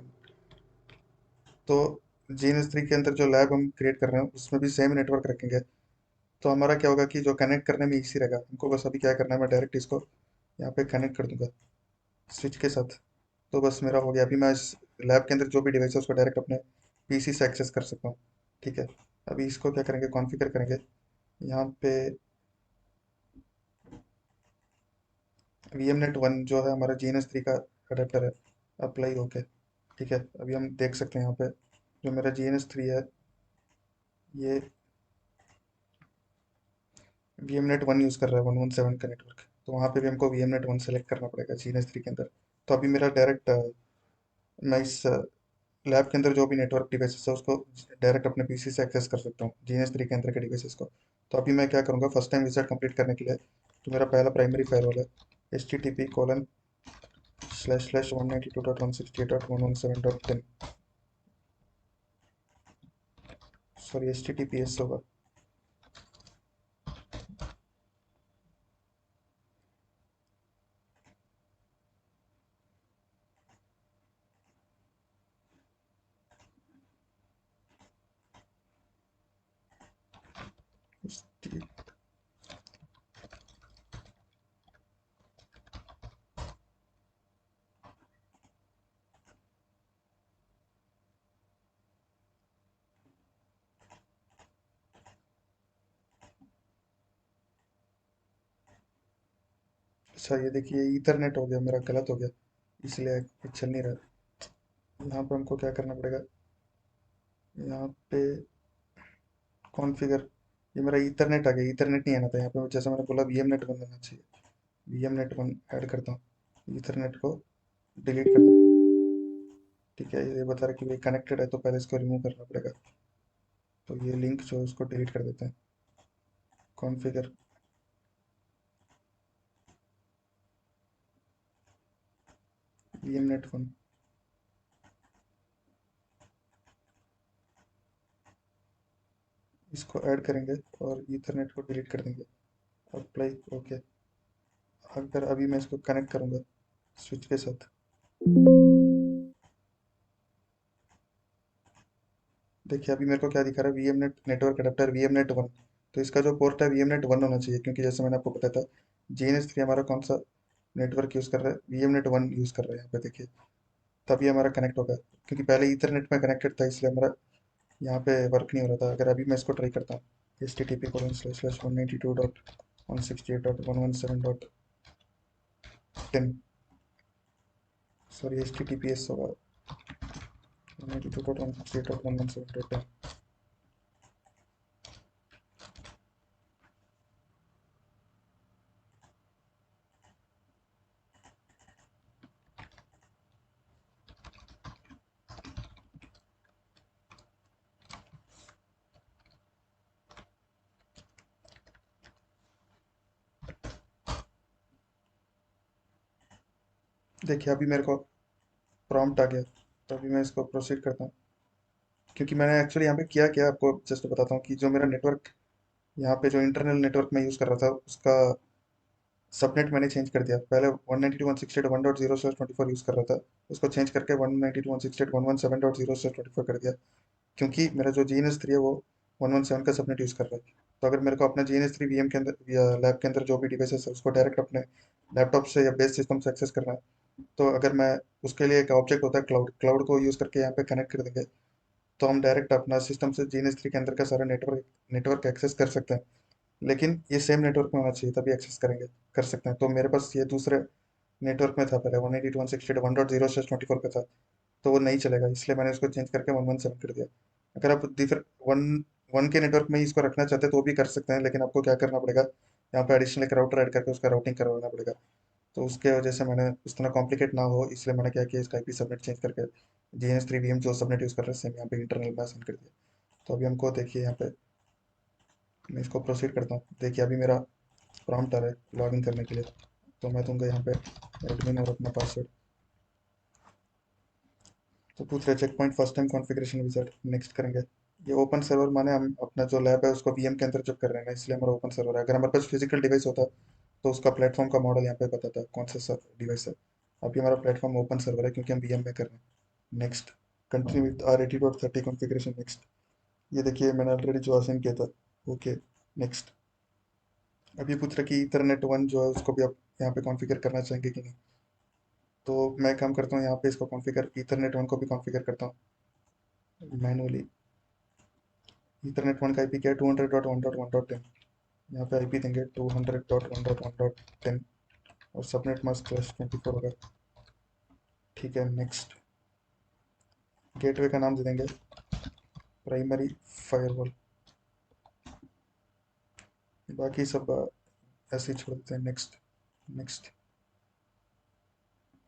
A: तो GNS3 के अंदर जो लैब हम क्रिएट कर रहे हैं उसमें भी सेम नेटवर्क रखेंगे। तो हमारा क्या होगा कि जो कनेक्ट करने में इजी रहेगा हमको। बस अभी क्या करना है, मैं डायरेक्ट इसको यहाँ पे कनेक्ट कर दूंगा स्विच के साथ। तो बस मेरा हो गया। अभी मैं इस लैब के अंदर जो भी डिवाइस है उसको डायरेक्ट अपने पीसी से एक्सेस कर सकता हूँ। ठीक है, अभी इसको क्या करेंगे, कॉन्फ़िगर करेंगे। यहाँ पे VMnet 1 जो है हमारा GNS3 का अडेप्टर है, अप्लाई ओके। ठीक है, अभी हम देख सकते हैं यहाँ पे जो मेरा GNS3 है ये VMnet 1 यूज़ कर रहा है, 117 का नेटवर्क। तो वहाँ पे भी हमको VMnet 1 सेलेक्ट करना पड़ेगा GNS3 के अंदर। तो अभी मेरा डायरेक्ट मैं इस लैब के अंदर जो भी नेटवर्क डिवाइसेस है उसको डायरेक्ट अपने पीसी से एक्सेस कर सकता हूँ, GNS3 के अंदर के डिवाइसेस को। तो अभी मैं क्या करूँगा, फर्स्ट टाइम विजिट कंप्लीट करने के लिए, तो मेरा पहला प्राइमरी फायरवॉल है http://192.168.117.10। सॉरी HTTPS होगा। अच्छा ये देखिए ईथरनेट हो गया, मेरा गलत हो गया, इसलिए कुछ चल नहीं रहा। यहाँ पे हमको क्या करना पड़ेगा, यहाँ पे कॉन्फ़िगर, ये मेरा ईथरनेट आ गया, ईथरनेट नहीं आना था यहाँ पे। जैसे मैंने बोला VMnet 1 आना चाहिए, VMnet 1 ऐड करता हूँ, ईथरनेट को डिलीट कर देता हूँ। ठीक है, ये बता रहा है कि भाई कनेक्टेड है, तो पहले इसको रिमूव करना पड़ेगा। तो ये लिंक जो है उसको डिलीट कर देते हैं। कॉन्फ़िगर VMnet 1, इसको ऐड करेंगे और ईथरनेट को डिलीट कर देंगे। Apply okay. अगर अभी मैं इसको कनेक्ट करूँगा स्विच के साथ, देखिए अभी मेरे को क्या दिखा रहा है, VMnet नेटवर्क अडेप्टर VMnet 1। तो इसका जो पोर्ट है VMnet 1 होना चाहिए, क्योंकि जैसे मैंने आपको बताया था GNS3 हमारा कौन सा नेटवर्क यूज़ कर रहा है, VMnet 1 यूज़ कर रहा है यहाँ पे देखिए। तभी हमारा कनेक्ट होगा, क्योंकि पहले ईथरनेट में कनेक्टेड था इसलिए हमारा यहाँ पे वर्क नहीं हो रहा था। अगर अभी मैं इसको ट्राई करता हूँ http://192.168.117.10, सॉरी HTTPS होगा 192.168.117.10। देखिए अभी मेरे को प्रॉम्प्ट आ गया। तो अभी मैं इसको प्रोसीड करता हूँ, क्योंकि मैंने एक्चुअली यहाँ पे किया क्या आपको जस्ट बताता हूँ कि जो मेरा नेटवर्क यहाँ पे जो इंटरनल नेटवर्क मैं यूज़ कर रहा था उसका सबनेट मैंने चेंज कर दिया। पहले 192.168.1.0/24 यूज़ कर रहा था, उसको चेंज करके 192.168.117.0/24 कर दिया, क्योंकि मेरा जो GNS3 है वो 117 का सबनेट यूज़ कर रहा है। तो अगर मेरे को अपना GNS3 VM के अंदर या लैब के अंदर जो भी डिवाइसेस है उसको डायरेक्ट अपने लैपटॉप से या बेस सिस्टम से एक्सेस करना है, तो अगर मैं उसके लिए एक ऑब्जेक्ट होता है क्लाउड, क्लाउड को यूज़ करके यहाँ पे कनेक्ट कर देंगे, तो हम डायरेक्ट अपना सिस्टम से जीएनएस3 के अंदर का सारा नेटवर्क नेटवर्क एक्सेस कर सकते हैं। लेकिन ये सेम नेटवर्क में होना चाहिए तभी एक्सेस करेंगे, कर सकते हैं। तो मेरे पास ये दूसरे नेटवर्क में था पहले, 192.168.1.0/24 पे था, तो वो नहीं चलेगा, इसलिए मैंने उसको चेंज करके 117 कर दिया। अगर आप फिर वन वन के नेटवर्क में ही इसको रखना चाहते हैं तो भी कर सकते हैं, लेकिन आपको क्या करना पड़ेगा, यहाँ पे एडिशनल एक राउटर ऐड करके उसका राउटिंग करवाना पड़ेगा। तो उसके वजह से मैंने इतना कॉम्प्लिकेट ना हो, इसलिए मैंने क्या किया, इसका आईपी सबनेट चेंज करके जीएनएस3 वीएम जो सबनेट यूज़ कर रहे हैं सेम यहाँ पे इंटरनल में असाइन कर दिया। तो अभी हमको देखिए यहाँ पे, मैं इसको प्रोसीड करता हूँ। देखिए अभी मेरा प्रॉम्प्ट आ रहा है लॉगिन करने के लिए, तो मैं दूंगा यहाँ पे एडमिन और अपना पासवर्ड। तो पूछ रहे check point first time configuration wizard, next करेंगे। ये ओपन सर्वर माने हम अपना जो लैब है उसको वीएम के अंदर जब कर रहे हैं ना, इसलिए हमारा ओपन सर्वर है। अगर हमारे पास फिजिकल डिवाइस होता तो उसका प्लेटफॉर्म का मॉडल यहाँ पे बताता है कौन सा डिवाइस है। अभी हमारा प्लेटफॉर्म ओपन सर्वर है क्योंकि हम वीएम में कर रहे हैं। Next, continue with R80.30 configuration, next. ये देखिए मैंने ऑलरेडी जो असाइन किया था। Okay, next. अभी पूछ रहा कि ईथरनेट 1 जो है उसको भी आप यहाँ पे कॉन्फ़िगर करना चाहेंगे कि नहीं। तो मैं काम करता हूँ यहाँ पे इसको कॉन्फ़िगर, ईथरनेट 1 को भी कॉन्फ़िगर करता हूँ मैनुअली। ईथरनेट 1 का आईपी क्या है, 200.1.1.10। यहाँ पे आईपी देंगे 200.1.1.10 और सबनेट मास्क /24 होगा। ठीक है, नेक्स्ट। गेटवे का नाम दे देंगे प्राइमरी फायरवॉल, बाकी सब ऐसे ही छोड़ देते हैं। Next, next.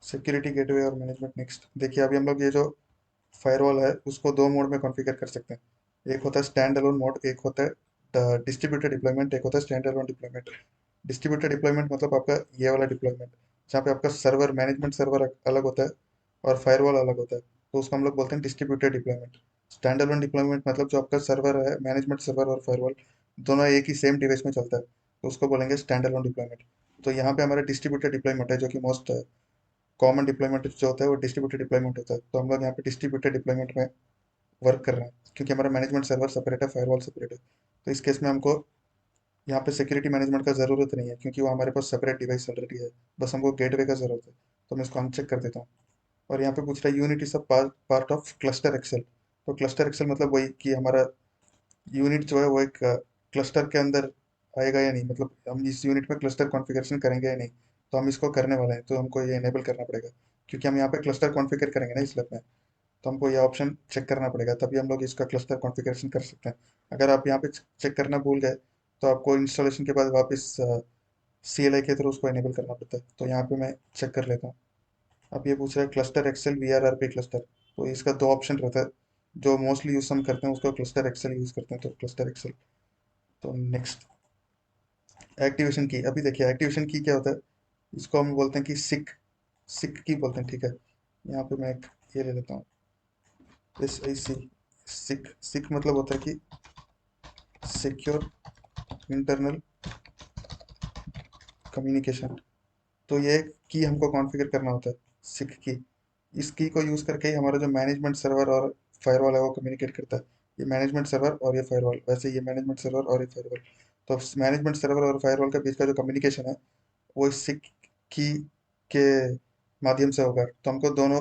A: सिक्योरिटी गेटवे और मैनेजमेंट, नेक्स्ट। देखिए अभी हम लोग ये जो फायरवॉल है उसको दो मोड में कॉन्फ़िगर कर सकते हैं। एक होता है स्टैंड अलोन मोड, एक होता है डिस्ट्रीब्यूटेड डिप्लॉयमेंट, एक होता है stand alone deployment. Distributed deployment मतलब आपका ये वाला डिप्लॉयमेंट जहाँ पे आपका सर्वर, मैनेजमेंट सर्वर अलग होता है और फायरवॉल अलग होता है, तो उसको हम लोग बोलते हैं distributed deployment. Stand alone deployment मतलब जो आपका सर्वर है, मैनेजमेंट सर्वर और फायरवॉल दोनों एक ही सेम डिवाइस में चलता है, तो उसको बोलेंगे स्टैंड अलोन डिप्लॉयमेंट। तो यहाँ पे हमारा डिस्ट्रीब्यूटेड डिप्लॉयमेंट है जो कि मोस्ट कॉमन डिप्लॉयमेंट जो होता है वो डिस्ट्रीब्यूटेड डिप्लॉयमेंट होता है। तो हम लोग यहाँ पे डिस्ट्रीब्यूटेड डिप्लॉयमेंट में वर्क कर रहे हैं क्योंकि हमारा मैनेजमेंट सर्वर सेपरेट है, फायरवॉल सेपरेट है। तो इस केस में हमको यहाँ पे सिक्योरिटी मैनेजमेंट का ज़रूरत नहीं है क्योंकि वो हमारे पास सेपरेट डिवाइस ऑलरेडी है। बस हमको गेटवे का ज़रूरत है, तो मैं इसको अनचेक कर देता हूँ। और यहाँ पे पूछ रहा है unit is a part of cluster XL. तो क्लस्टर एक्सेल मतलब वही कि हमारा यूनिट जो है वो एक क्लस्टर के अंदर आएगा या नहीं, मतलब हम इस यूनिट में क्लस्टर कॉन्फ़िगरेशन करेंगे या नहीं। तो हम इसको करने वाले हैं, तो हमको ये इनेबल करना पड़ेगा क्योंकि हम यहाँ पे क्लस्टर कॉन्फ़िगर करेंगे ना इस लैब में। तो हमको ये ऑप्शन चेक करना पड़ेगा, तभी हम लोग इसका क्लस्टर कॉन्फ़िगरेशन कर सकते हैं। अगर आप यहाँ पे चेक करना भूल गए तो आपको इंस्टॉलेशन के बाद वापस CLI के थ्रू उसको इनेबल करना पड़ता है। तो यहाँ पे मैं चेक कर लेता हूँ। अब ये पूछ रहा है क्लस्टर एक्सेल VRRP क्लस्टर, तो इसका दो ऑप्शन रहता है। जो मोस्टली यूज हम करते हैं उसको क्लस्टर एक्सेल यूज करते हैं, तो क्लस्टर एक्सेल। तो नेक्स्ट, एक्टिवेशन की। अभी देखिए एक्टिवेशन की क्या होता है, इसको हम बोलते हैं कि सिक, सिक की बोलते हैं। ठीक है, यहाँ पे मैं एक ये ले लेता हूँ, SIC। सिक, सिक मतलब होता है कि सिक्योर इंटरनल कम्युनिकेशन। तो ये की हमको कॉन्फ़िगर करना होता है, सिक की। इस की को यूज़ करके ही हमारा जो मैनेजमेंट सर्वर और फायरवॉल है वो कम्युनिकेट करता है। ये मैनेजमेंट सर्वर और ये फायरवॉल, वैसे ये मैनेजमेंट सर्वर और ये फायरवॉल। तो मैनेजमेंट सर्वर और फायरवॉल के बीच का जो कम्युनिकेशन है वो इस सिक की के माध्यम से होगा। तो हमको दोनों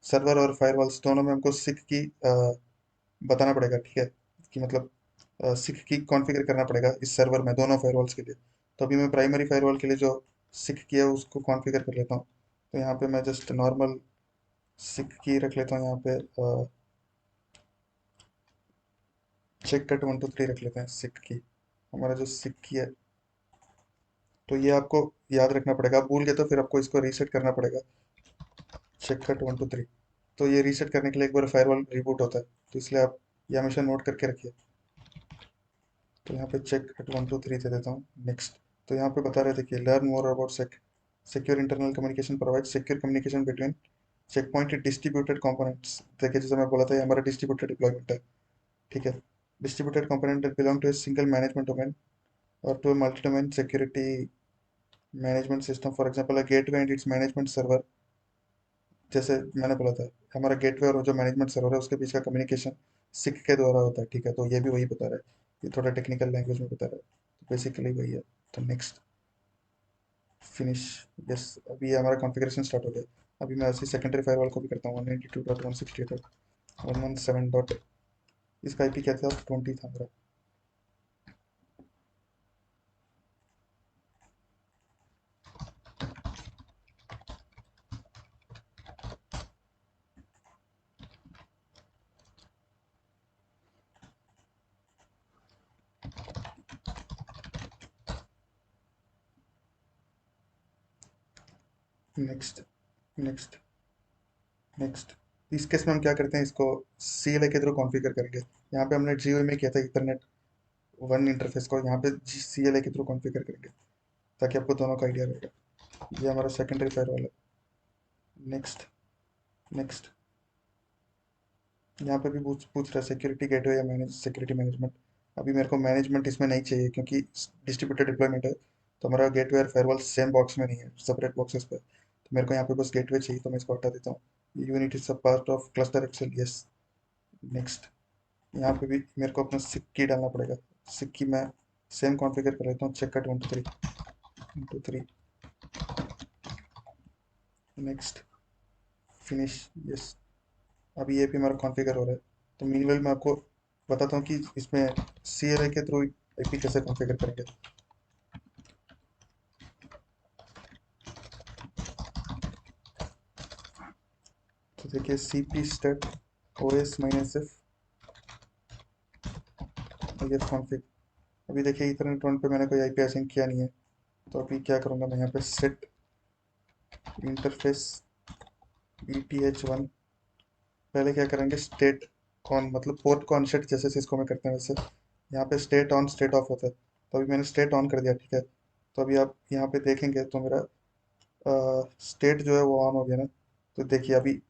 A: सर्वर और फायरवॉल्स दोनों में हमको सिक की बताना पड़ेगा। ठीक है, कि मतलब सिक की कॉन्फ़िगर करना पड़ेगा इस सर्वर में दोनों फायरवॉल्स के लिए। तो अभी मैं प्राइमरी फायरवॉल के लिए जो सिक की है उसको कॉन्फ़िगर कर लेता हूँ। तो यहाँ पे मैं जस्ट नॉर्मल सिक की रख लेता हूँ। यहाँ पे चेक कट 1 2 3 रख लेते हैं सिक की, हमारा जो सिक की है। तो ये आपको याद रखना पड़ेगा, आप भूल गए तो फिर आपको इसको रीसेट करना पड़ेगा, चेक कट 1 2 3। तो ये रीसेट करने के लिए एक बार फायरवॉल रिबूट होता है, तो इसलिए आप ये हमेशा नोट करके रखिए। तो यहाँ पे चेक एट 1 2 3 दे देता हूँ, नेक्स्ट। तो यहाँ पे बता रहे थे कि learn more about secure internal communication provide secure communication between check point distributed components. देखिए जैसे मैं बोला था ये हमारा डिस्ट्रीब्यूटेड डिप्लॉयमेंट है। ठीक है, distributed component that belong to a single management domain or to a multi-domain security management system, for example a gateway and its management server। जैसे मैंने बोला था हमारा गेटवे और जो मैनेजमेंट सर्वर है उसके बीच का कम्युनिकेशन सिक के द्वारा होता है। ठीक है, तो ये भी वही बता रहा है, ये थोड़ा टेक्निकल लैंग्वेज में बता रहा है, तो बेसिकली वही है। तो नेक्स्ट, फिनिश। यस, अभी ये हमारा कॉन्फ़िगरेशन स्टार्ट हो गया। अभी मैं ऐसे सेकेंडरी फायरवॉल को भी करता हूँ 192.168.117 डॉट, इसका आईपी क्या था, 20 था मेरा। Next, next, next. इस केस में हम क्या करते हैं, इसको सी एल ए के थ्रू कॉन्फ़िगर करेंगे। यहाँ पे हमने जी में किया था इथरनेट वन इंटरफेस को, यहाँ पे सी एल ए के थ्रू कॉन्फ़िगर करेंगे ताकि आपको दोनों का आइडिया रहेगा। ये हमारा सेकेंडरी फायरवॉल है। Next, next. यहाँ पे भी पूछ रहा है सिक्योरिटी गेटवे या मैनेज सिक्योरिटी मैनेजमेंट। अभी मेरे को मैनेजमेंट इसमें नहीं चाहिए क्योंकि डिस्ट्रीब्यूटेड डिप्लॉयमेंट है, तो हमारा गेटवे और फायरवॉल सेम बॉक्स में नहीं है, सेपरेट बॉक्सेस पे। तो मेरे को यहाँ पे बस गेटवे चाहिए, तो मैं इसको हटा देता हूँ। Unit is a part of cluster XL, yes. Next. यहाँ पे भी मेरे को अपना सिक की डालना पड़ेगा। सिक की मैं सेम कॉन्फ़िगर कर लेता हूँ, check cut 1 2 3 next, finish, yes. अभी ये भी हमारा कॉन्फ़िगर हो रहा है। तो मीनवाइल मैं आपको बताता हूँ कि इसमें सी एल ए के थ्रू आईपी कैसे कॉन्फ़िगर करेंगे। तो देखिए C P stat O S minus F और ये कॉन्फ़िग। अभी देखिए इथरनेट वन पे मैंने कोई आईपी असाइन किया नहीं है, तो अभी क्या करूँगा मैं, यहाँ पे set interface E T H one, पहले क्या करेंगे, स्टेट ऑन, मतलब पोर्ट को अनसेट जैसे सिस्को में करते हैं वैसे यहाँ पे स्टेट ऑन स्टेट ऑफ होता है। तो अभी मैंने स्टेट ऑन कर दिया, ठीक है। तो अभी आप यहाँ पे देखेंगे तो मेरा स्टेट जो है वो ऑन हो गया ना। तो देखिए अभी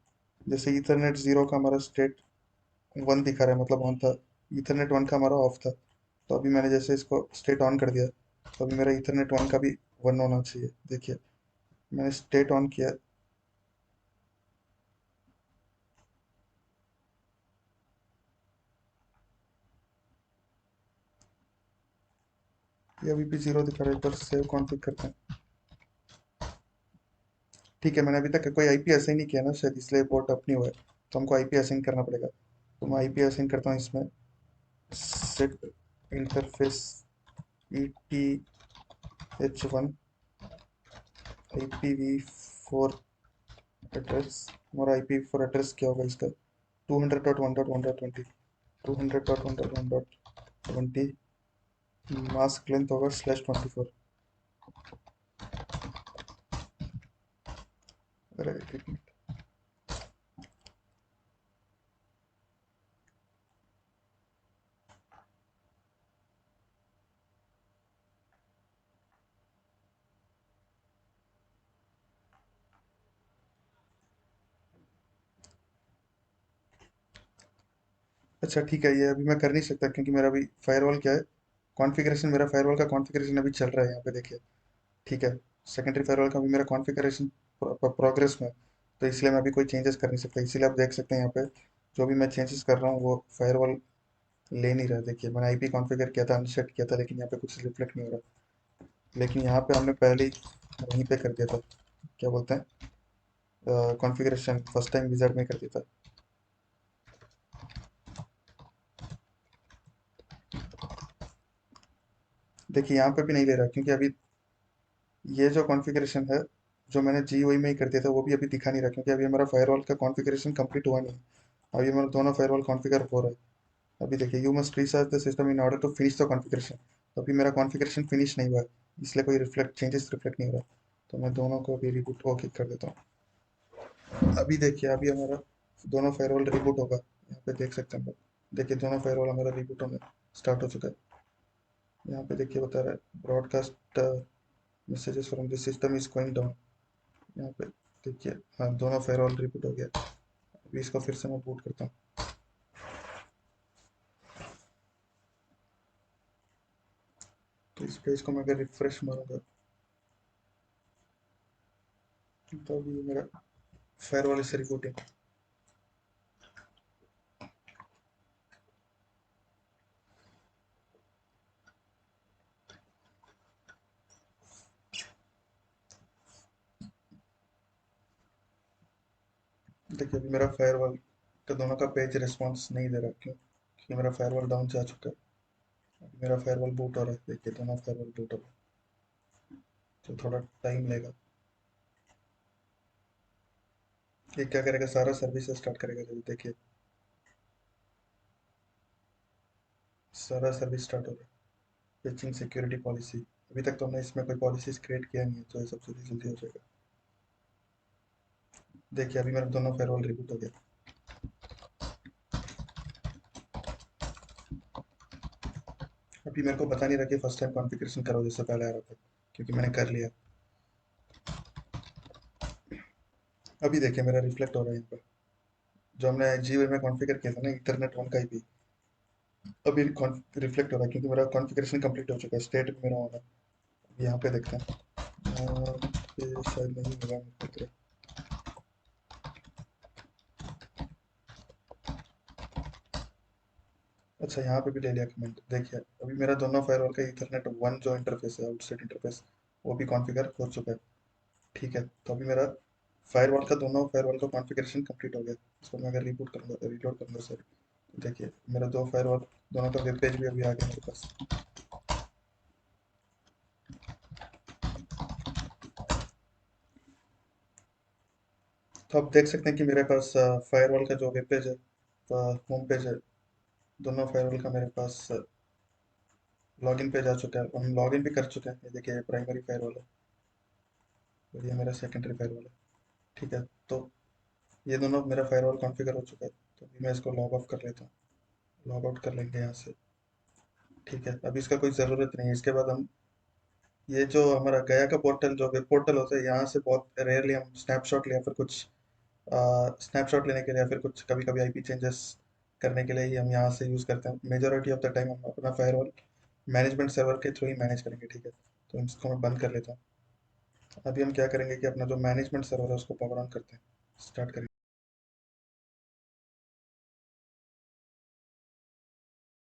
A: जैसे ईथरनेट जीरो का हमारा स्टेट वन दिखा रहा है, मतलब ऑन था। ईथरनेट वन का हमारा ऑफ था। तो अभी मैंने जैसे इसको स्टेट ऑन कर दिया, तो अभी मेरा ईथरनेट वन का भी वन होना चाहिए। देखिए मैंने स्टेट ऑन किया, ये अभी भी जीरो दिखा रहा है। एक बार सेव कॉन्फ़िग करते हैं। ठीक है, मैंने अभी तक कोई आईपी असाइन नहीं किया ना शायद, इसलिए पोर्ट अप नहीं हुआ है। तो हमको आईपी असाइन करना पड़ेगा। तो मैं आईपी असाइन करता हूँ इसमें, set interface E T H one I P V four address. हमारा आई पी फोर एड्रेस क्या होगा इसका, 200.1.1.20, 200.1.1.20। मास्क लेंथ होगा /24। अरे एक मिनट। अच्छा ठीक है, ये अभी मैं कर नहीं सकता क्योंकि मेरा अभी फायरवॉल क्या है, कॉन्फ़िगरेशन, मेरा फायरवॉल का कॉन्फ़िगरेशन अभी चल रहा है यहाँ पे देखिए। ठीक है, सेकेंडरी फायरवॉल का भी मेरा कॉन्फ़िगरेशन प्रोग्रेस में है, तो इसलिए मैं अभी कोई चेंजेस कर नहीं सकता। इसीलिए आप देख सकते हैं यहाँ पे जो भी मैं चेंजेस कर रहा हूँ वो फायरवॉल ले नहीं रहा। देखिए मैंने आईपी कॉन्फ़िगर किया था, अनसेट किया था, लेकिन यहाँ पे कुछ रिफ्लेक्ट नहीं हो रहा। लेकिन यहाँ पे हमने पहले ही वहीं पे कर दिया था, क्या बोलते हैं, कॉन्फ़िगरेशन फर्स्ट टाइम विज़ार्ड में कर दिया था। देखिए यहाँ पे भी नहीं ले रहा क्योंकि अभी ये जो कॉन्फ़िगरेशन है जो मैंने जी में ही कर दिया था वो भी अभी दिखा नहीं रहा, क्योंकि अभी हमारा फायरवॉल का कॉन्फ़िगरेशन कंप्लीट हुआ नहीं है। अभी हमारा दोनों फायरवॉल कॉन्फ़िगर हो रहा है। अभी देखिए you must research the system in order to finish the configuration. तो अभी मेरा कॉन्फ़िगरेशन फिनिश नहीं हुआ है, इसलिए कोई रिफ्लेक्ट चेंजेस रिफ्लेक्ट नहीं हो रहा। तो मैं दोनों को अभी रिबूट ओके कर देता हूँ। अभी देखिए अभी हमारा दोनों फायरवॉल रिबूट होगा, यहाँ पे देख सकते हैं हम लोग। देखिए दोनों फायरवॉल हमारा रिबूट होने स्टार्ट हो चुका है। यहाँ पे देखिए बता रहा है broadcast messages from this system is going down. यहाँ पे देखिए हाँ, दोनों फायरवॉल रिबूट हो गया। अभी इसको फिर से मैं बूट करता हूँ। तो इस पेज को मैं अगर रिफ्रेश मारूंगा तो अभी मेरा फायरवॉल इसे रिबूटिंग। देखिए अभी मेरा फायरवॉल का दोनों का पेज रिस्पॉन्स नहीं दे रहा, क्यों? क्योंकि मेरा फायरवॉल डाउन जा चुका है। अभी मेरा फायरवॉल बूट हो रहा है, देखिए दोनों फायरवॉल बूट हो रहा है, तो थोड़ा टाइम लेगा। ये क्या करेगा, सारा सर्विस स्टार्ट करेगा जब देखिए सारा सर्विस स्टार्ट हो रहा है। पिचिंग सिक्योरिटी पॉलिसी, अभी तक तो हमने इसमें कोई पॉलिसीज क्रिएट किया नहीं है, तो ये सब जल्दी जल्दी हो जाएगा। देखिए अभी मेरा दोनों फायरवॉल रिबूट हो गया। अभी मेरे को बता नहीं रहा कि फर्स्ट टाइम कॉन्फ़िगरेशन करो जैसे पहले आ रहा था, क्योंकि मैंने कर लिया। अभी देखिए मेरा रिफ्लेक्ट हो रहा है यहाँ पर, जो हमने जीवे में कॉन्फ़िगर किया था ना इथरनेट वन का आईपी, अभी रिफ्लेक्ट हो रहा है क्योंकि मेरा कॉन्फ़िगरेशन कंप्लीट हो चुका है, स्टेट भी मेरा ऑन है। अभी यहाँ पे देखते हैं, यहाँ पे शायद नहीं मिला मेरे को। अच्छा यहाँ पे भी ले लिया कमेंट, देखिए अभी मेरा दोनों फायरवॉल का इथरनेट वन जो इंटरफेस है, आउटसाइड इंटरफेस, वो भी कॉन्फ़िगर हो चुका है। ठीक है, तो अभी मेरा फायरवॉल का दोनों फायरवॉल का कॉन्फ़िगरेशन कंप्लीट हो गया। इसको मैं अगर रिबूट करूँगा, रीलोड करूँगा सर, देखिए मेरा दो फायरवॉल दोनों का वेब पेज भी अभी आ गया मेरे पास। तो आप देख सकते हैं कि मेरे पास फायरवॉल का जो वेब पेज है, होम पेज है, दोनों फायरवॉल का मेरे पास लॉगिन पेज आ चुका है। हम लॉगिन भी कर चुके हैं, ये देखिए प्राइमरी फायरवॉल है और ये मेरा सेकेंडरी फायरवॉल है। ठीक है, तो ये दोनों मेरा फायरवॉल कॉन्फ़िगर हो चुका है। तो अभी मैं इसको लॉग ऑफ कर लेता हूँ, लॉग आउट कर लेंगे यहाँ से। ठीक है, अभी इसका कोई ज़रूरत नहीं है। इसके बाद हम ये जो हमारा गया का पोर्टल जो वेब पोर्टल होता है, यहाँ से बहुत रेयरली हम स्नैपशॉट या फिर कुछ स्नैपशॉट लेने के लिए या फिर कुछ कभी कभी आईपी चेंजेस करने के लिए ही हम यहाँ से यूज़ करते हैं। मेजोरिटी ऑफ द टाइम हम अपना फायरवॉल मैनेजमेंट सर्वर के थ्रू ही मैनेज करेंगे। ठीक है, तो इसको मैं बंद कर लेता हूँ। अभी हम क्या करेंगे कि अपना जो मैनेजमेंट सर्वर है उसको पावर ऑन करते हैं, स्टार्ट करेंगे।